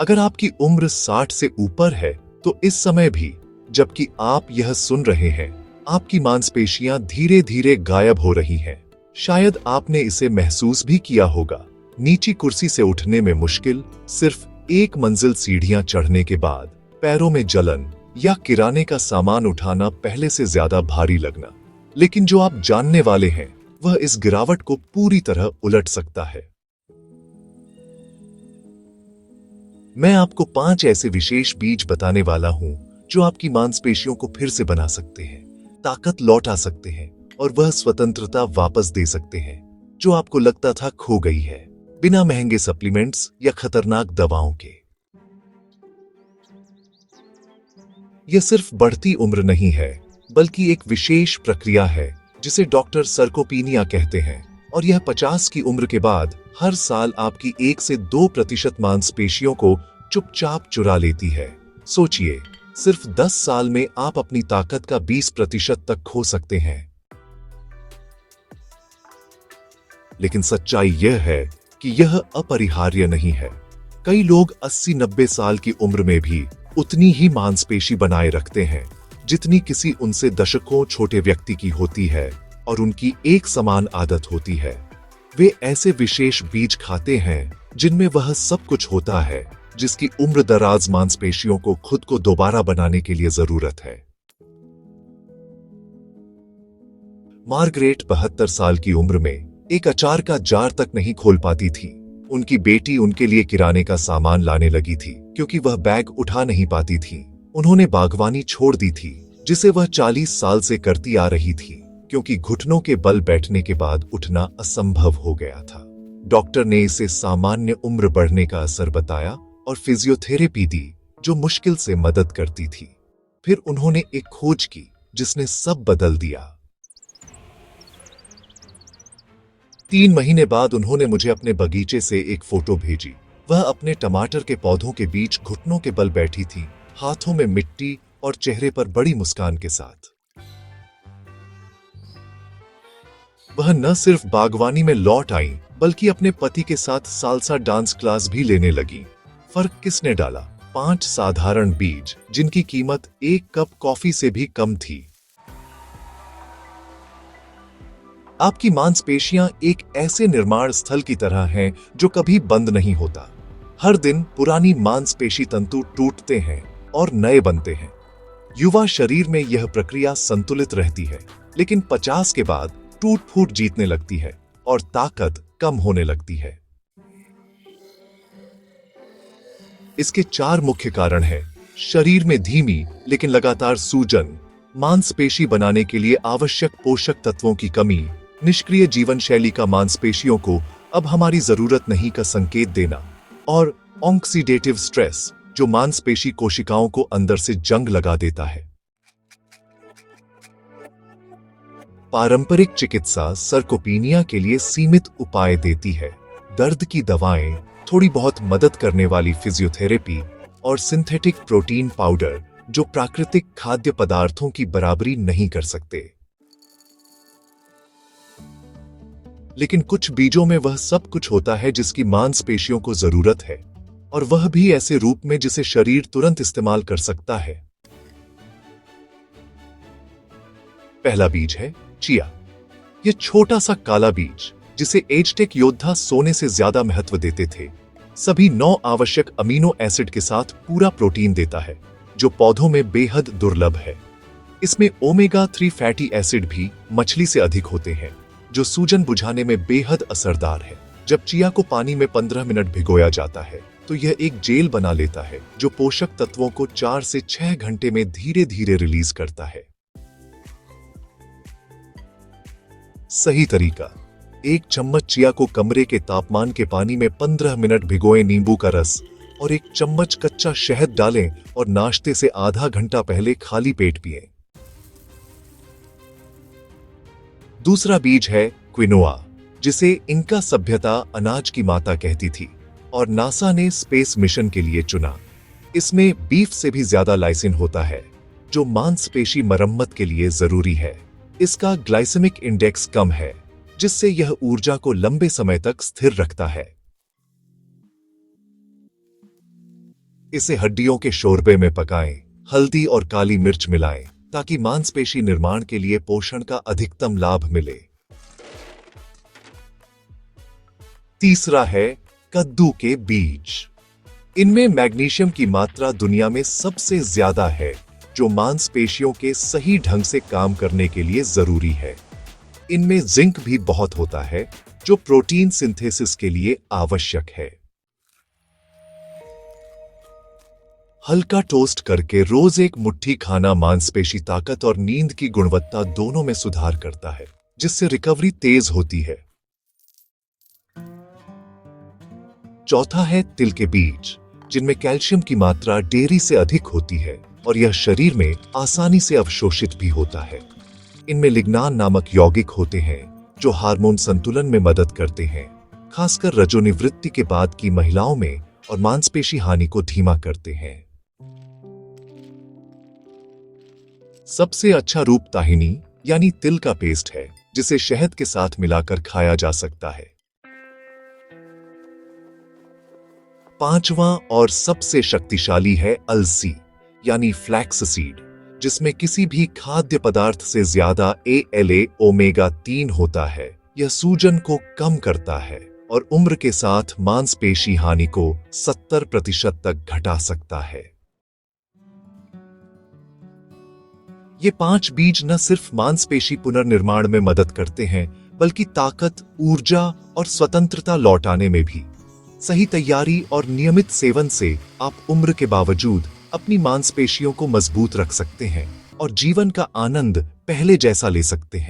अगर आपकी उम्र 60 से ऊपर है तो इस समय भी, जबकि आप यह सुन रहे हैं, आपकी मांसपेशियां धीरे धीरे गायब हो रही हैं। शायद आपने इसे महसूस भी किया होगा। नीची कुर्सी से उठने में मुश्किल, सिर्फ एक मंजिल सीढ़ियां चढ़ने के बाद पैरों में जलन, या किराने का सामान उठाना पहले से ज्यादा भारी लगना। लेकिन जो आप जानने वाले हैं वह इस गिरावट को पूरी तरह उलट सकता है। मैं आपको 5 ऐसे विशेष बीज बताने वाला हूं जो आपकी मांसपेशियों को फिर से बना सकते हैं, ताकत लौटा सकते हैं और वह स्वतंत्रता वापस दे सकते हैं जो आपको लगता था खो गई है, बिना महंगे सप्लीमेंट्स या खतरनाक दवाओं के। यह सिर्फ बढ़ती उम्र नहीं है, बल्कि एक विशेष प्रक्रिया है जिसे डॉक्टर सर्कोपीनिया कहते हैं, और यह 50 की उम्र के बाद हर साल आपकी 1 से 2% मांसपेशियों को चुपचाप चुरा लेती है। सोचिए, सिर्फ 10 साल में आप अपनी ताकत का 20% तक खो सकते हैं। लेकिन सच्चाई यह है कि यह अपरिहार्य नहीं है। कई लोग 80-90 साल की उम्र में भी उतनी ही मांसपेशी बनाए रखते हैं जितनी किसी उनसे दशकों छोटे व्यक्ति की होती है, और उनकी एक समान आदत होती है। वे ऐसे विशेष बीज खाते हैं जिनमें वह सब कुछ होता है जिसकी उम्र दराज मांसपेशियों को खुद को दोबारा बनाने के लिए जरूरत है। मार्गरेट 72 साल की उम्र में एक अचार का जार तक नहीं खोल पाती थी। उनकी बेटी उनके लिए किराने का सामान लाने लगी थी क्योंकि वह बैग उठा नहीं पाती थी। उन्होंने बागवानी छोड़ दी थी जिसे वह 40 साल से करती आ रही थी, क्योंकि घुटनों के बल बैठने के बाद उठना असंभव हो गया था। डॉक्टर ने इसे सामान्य उम्र बढ़ने का असर बताया और फिजियोथेरेपी दी जो मुश्किल से मदद करती थी। फिर उन्होंने एक खोज की जिसने सब बदल दिया। 3 महीने बाद उन्होंने मुझे अपने बगीचे से एक फोटो भेजी। वह अपने टमाटर के पौधों के बीच घुटनों के बल बैठी थी, हाथों में मिट्टी और चेहरे पर बड़ी मुस्कान के साथ। वह न सिर्फ बागवानी में लौट आई, बल्कि अपने पति के साथ सालसा डांस क्लास भी लेने लगी। फर्क किसने डाला? 5 साधारण बीज जिनकी कीमत 1 कप कॉफी से भी कम थी। आपकी मांसपेशियां एक ऐसे निर्माण स्थल की तरह हैं जो कभी बंद नहीं होता। हर दिन पुरानी मांसपेशी तंतु टूटते हैं और नए बनते हैं। युवा शरीर में यह प्रक्रिया संतुलित रहती है, लेकिन 50 के बाद टूट फूट जीतने लगती है और ताकत कम होने लगती है। इसके 4 मुख्य कारण हैं। शरीर में धीमी लेकिन लगातार सूजन, मांसपेशी बनाने के लिए आवश्यक पोषक तत्वों की कमी, निष्क्रिय जीवन शैली का मांसपेशियों को अब हमारी जरूरत नहीं का संकेत देना, और ऑक्सीडेटिव स्ट्रेस जो मांसपेशी कोशिकाओं को अंदर से जंग लगा देता है। पारंपरिक चिकित्सा सर्कोपीनिया के लिए सीमित उपाय देती है। दर्द की दवाएं, थोड़ी बहुत मदद करने वाली फिजियोथेरेपी और सिंथेटिक प्रोटीन पाउडर जो प्राकृतिक खाद्य पदार्थों की बराबरी नहीं कर सकते। लेकिन कुछ बीजों में वह सब कुछ होता है जिसकी मांसपेशियों को जरूरत है, और वह भी ऐसे रूप में जिसे शरीर तुरंत इस्तेमाल कर सकता है। पहला बीज है चिया। यह छोटा सा काला बीज जिसे एज़टेक योद्धा सोने से ज्यादा महत्व देते थे, सभी 9 आवश्यक अमीनो एसिड के साथ पूरा प्रोटीन देता है जो पौधों में बेहद दुर्लभ है। इसमें ओमेगा 3 फैटी एसिड भी मछली से अधिक होते हैं जो सूजन बुझाने में बेहद असरदार है। जब चिया को पानी में 15 मिनट भिगोया जाता है तो यह एक जेल बना लेता है जो पोषक तत्वों को 4 से 6 घंटे में धीरे धीरे रिलीज करता है। सही तरीका: 1 चम्मच चिया को कमरे के तापमान के पानी में 15 मिनट भिगोएं, नींबू का रस और 1 चम्मच कच्चा शहद डालें और नाश्ते से आधा घंटा पहले खाली पेट पिएं। दूसरा बीज है क्विनोआ, जिसे इंका सभ्यता अनाज की माता कहती थी और नासा ने स्पेस मिशन के लिए चुना। इसमें बीफ से भी ज्यादा लाइसिन होता है जो मांसपेशी मरम्मत के लिए जरूरी है। इसका ग्लाइसेमिक इंडेक्स कम है जिससे यह ऊर्जा को लंबे समय तक स्थिर रखता है। इसे हड्डियों के शोरबे में पकाएं, हल्दी और काली मिर्च मिलाएं ताकि मांसपेशी निर्माण के लिए पोषण का अधिकतम लाभ मिले। तीसरा है कद्दू के बीज। इनमें मैग्नीशियम की मात्रा दुनिया में सबसे ज्यादा है, जो मांसपेशियों के सही ढंग से काम करने के लिए जरूरी है। इनमें जिंक भी बहुत होता है, जो प्रोटीन सिंथेसिस के लिए आवश्यक है। हल्का टोस्ट करके रोज एक मुट्ठी खाना मांसपेशी ताकत और नींद की गुणवत्ता दोनों में सुधार करता है, जिससे रिकवरी तेज होती है। चौथा है तिल के बीज, जिनमें कैल्शियम की मात्रा डेयरी से अधिक होती है और यह शरीर में आसानी से अवशोषित भी होता है। इनमें लिग्नान नामक यौगिक होते हैं, जो हार्मोन संतुलन में मदद करते हैं, खासकर रजोनिवृत्ति के बाद की महिलाओं में, और मांसपेशी हानि को धीमा करते हैं। सबसे अच्छा रूप ताहिनी यानी तिल का पेस्ट है, जिसे शहद के साथ मिलाकर खाया जा सकता है। पांचवां और सबसे शक्तिशाली है अलसी यानी फ्लैक्स सीड, जिसमें किसी भी खाद्य पदार्थ से ज्यादा ALA ओमेगा 3 होता है। यह सूजन को कम करता है और उम्र के साथ मांसपेशी हानि को 70% तक घटा सकता है। ये 5 बीज न सिर्फ मांसपेशी पुनर्निर्माण में मदद करते हैं, बल्कि ताकत, ऊर्जा और स्वतंत्रता लौटाने में भी। सही तैयारी और नियमित सेवन से आप उम्र के बावजूद अपनी मांसपेशियों को मजबूत रख सकते हैं और जीवन का आनंद पहले जैसा ले सकते हैं।